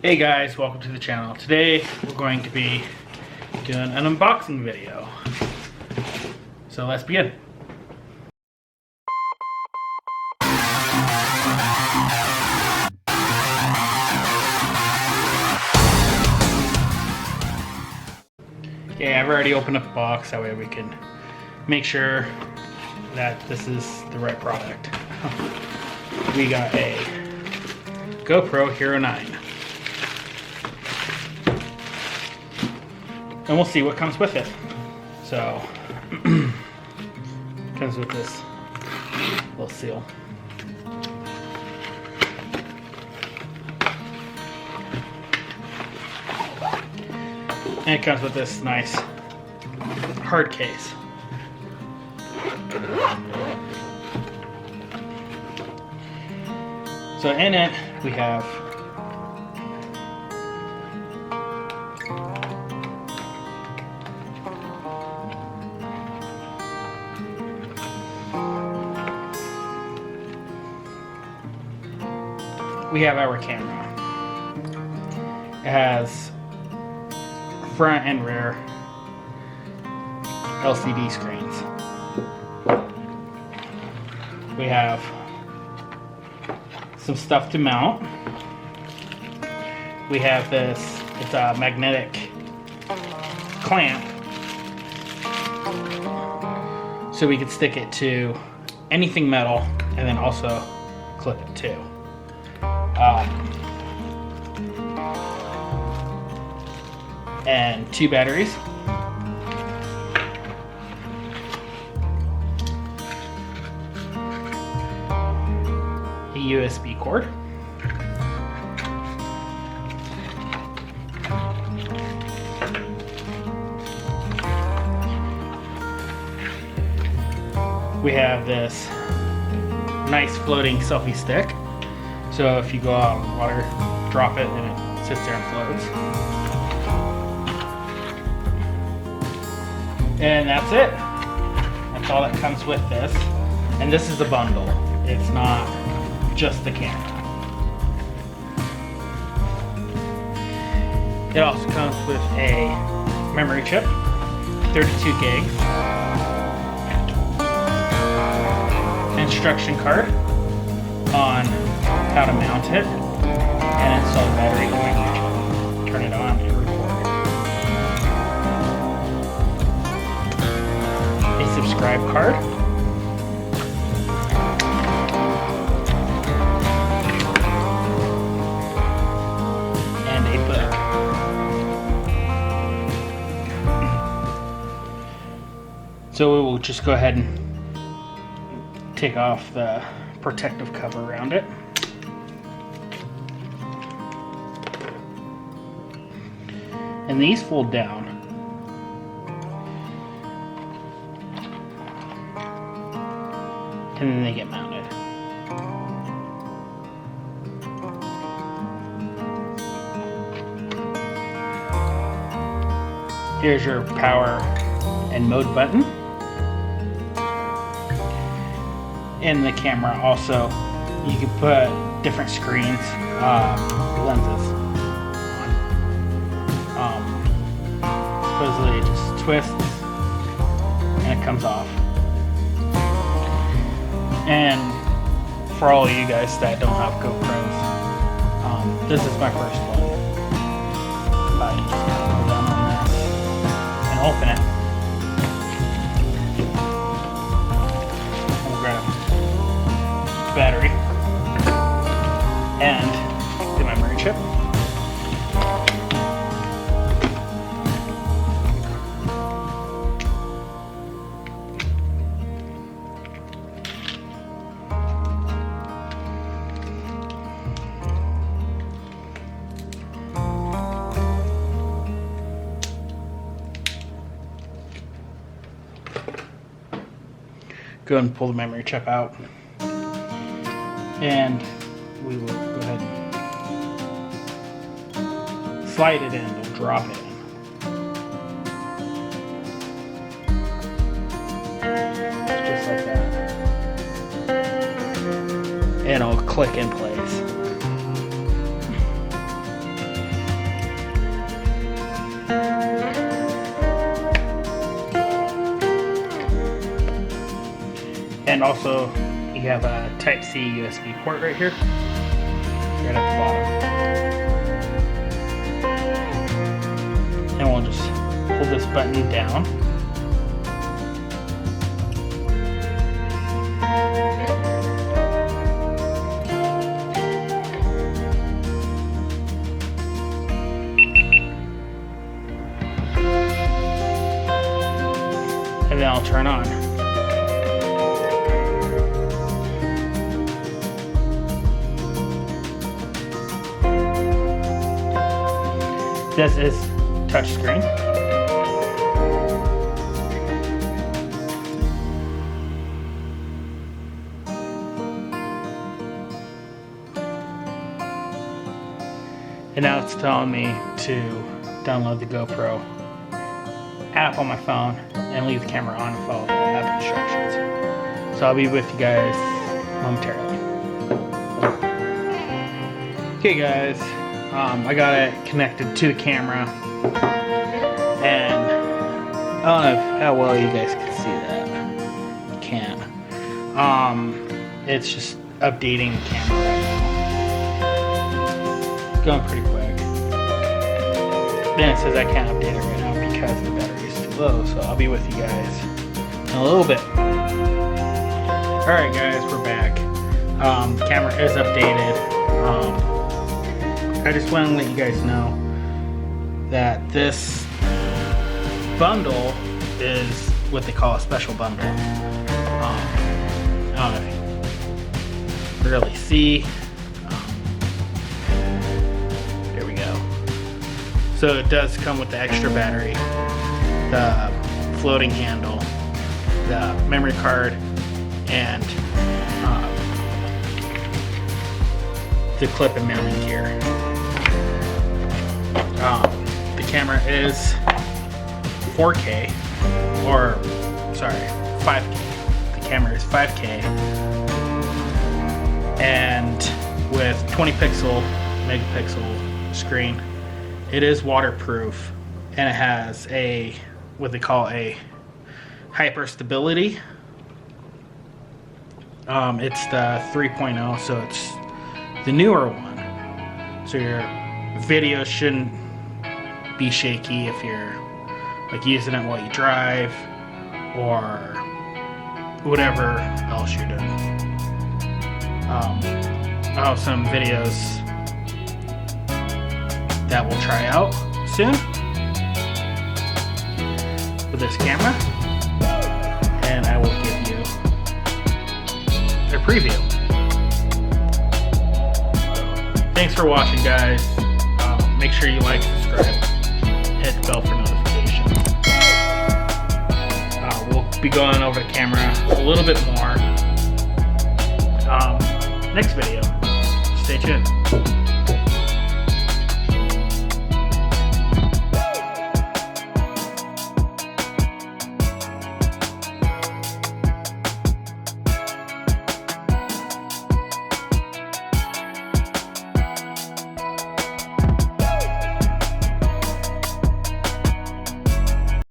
Hey guys, welcome to the channel. Today we're going to be doing an unboxing video. So let's begin. Okay, I've already opened up the box, that way we can make sure that this is the right product. We got a GoPro Hero 9. And we'll see what comes with it. So, comes with this little seal. And it comes with this nice hard case. So in it, we have our camera. It has front and rear LCD screens. We have some stuff to mount. We have this, it's a magnetic clamp, so we could stick it to anything metal and then also clip it too. And 2 batteries. A USB cord. We have this nice floating selfie stick. So if you go out in the water, drop it and it sits there and floats. And that's it. That's all that comes with this. And this is a bundle. It's not just the camera. It also comes with a memory chip, 32 gigs, instruction card on how to mount it, and install the battery in the memory chip. Turn it on and record. A subscribe card. And a book. So we will just go ahead and take off the protective cover around it. And these fold down. And then they get mounted. Here's your power and mode button. In the camera also, you can put different screens, lenses on. Supposedly it just twists and it comes off. And for all of you guys that don't have GoPros, this is my first one. I just go down on this and open it. We'll grab the battery and the memory chip. Go ahead and pull the memory chip out, and we will go ahead and slide it in. We'll drop it in. Just like that. And it'll click in place. And also, you have a Type-C USB port right here, right at the bottom. And we'll just hold this button down. And then I'll turn on. This is touchscreen. And now it's telling me to download the GoPro app on my phone and leave the camera on and follow the app instructions. So I'll be with you guys momentarily. Okay guys, I got it connected to the camera, and I don't know how well you guys can see that. You can't. It's just updating the camera right now. It's going pretty quick. Then it says I can't update it right now because the battery is too low, so I'll be with you guys in a little bit. Alright guys, we're back. The camera is updated. I just want to let you guys know that this bundle is what they call a special bundle. I don't know if you can really see. There we go. So it does come with the extra battery, the floating handle, the memory card, and the clip and mounting gear. The camera is 4K, or sorry, 5K. The camera is 5K, and with 20 megapixel screen. It is waterproof, and it has a what they call a hyper stability. It's the 3.0, so it's the newer one. So your video shouldn't be shaky if you're like using it while you drive or whatever else you're doing. I'll have some videos that we'll try out soon with this camera, and I will give you a preview. Thanks for watching, guys. Make sure you like, subscribe, hit the bell for notifications. We'll be going over the camera a little bit more next video. Stay tuned.